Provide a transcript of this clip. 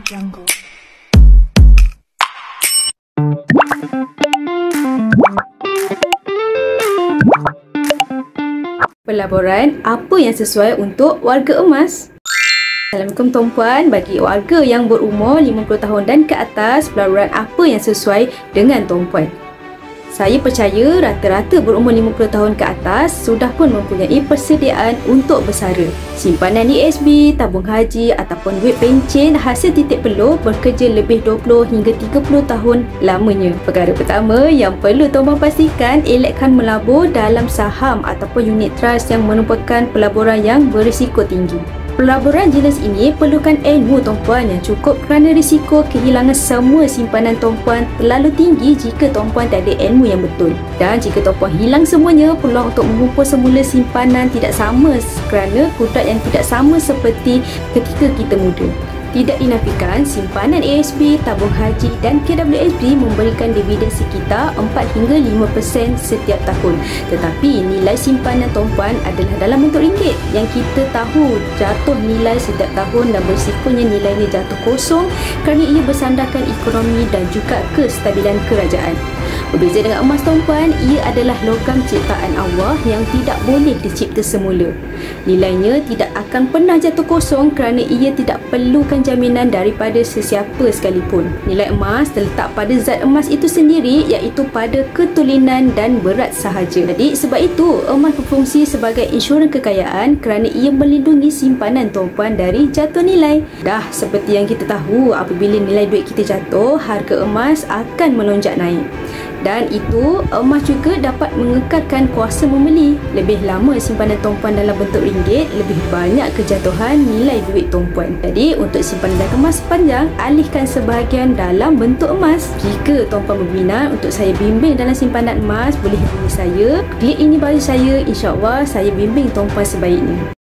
Jungle. Pelaburan apa yang sesuai untuk warga emas? Assalamualaikum tuan-puan. Bagi warga yang berumur 50 tahun dan ke atas, pelaburan apa yang sesuai dengan tuan-puan? Saya percaya rata-rata berumur 50 tahun ke atas sudah pun mempunyai persediaan untuk bersara. Simpanan ESB, tabung haji ataupun duit pencen hasil titik peluh bekerja lebih 20 hingga 30 tahun lamanya. Perkara pertama yang perlu tuan-puan pastikan, elakkan melabur dalam saham ataupun unit trust yang merupakan pelaburan yang berisiko tinggi. Pelaburan jenis ini perlukan ilmu tuan-puan yang cukup kerana risiko kehilangan semua simpanan tuan-puan terlalu tinggi jika tuan-puan tak ada ilmu yang betul. Dan jika tuan-puan hilang semuanya, peluang untuk mengumpul semula simpanan tidak sama kerana kudrat yang tidak sama seperti ketika kita muda. Tidak dinafikan, simpanan ASB, tabung haji dan KWSB memberikan dividen sekitar 4 hingga 5% setiap tahun. Tetapi nilai simpanan tuan-puan adalah dalam bentuk ringgit yang kita tahu jatuh nilai setiap tahun dan berisikonya nilainya jatuh kosong kerana ia bersandarkan ekonomi dan juga kestabilan kerajaan. Berbeza dengan emas tuan-puan, ia adalah logam ciptaan Allah yang tidak boleh dicipta semula. Nilainya tidak akan pernah jatuh kosong kerana ia tidak perlukan jaminan daripada sesiapa sekalipun. Nilai emas terletak pada zat emas itu sendiri, iaitu pada ketulinan dan berat sahaja. Jadi sebab itu emas berfungsi sebagai insurans kekayaan kerana ia melindungi simpanan tuan-puan dari jatuh nilai. Dah seperti yang kita tahu, apabila nilai duit kita jatuh, harga emas akan melonjak naik. Dan itu, emas juga dapat mengekalkan kuasa membeli. Lebih lama simpanan tuan-puan dalam bentuk ringgit, lebih banyak kejatuhan nilai duit tuan-puan. Jadi, untuk simpanan jangka masa panjang, alihkan sebahagian dalam bentuk emas. Jika tuan-puan berminat untuk saya bimbing dalam simpanan emas, boleh hubungi saya. Klik ini bagi saya, insya-Allah saya bimbing tuan-puan sebaiknya.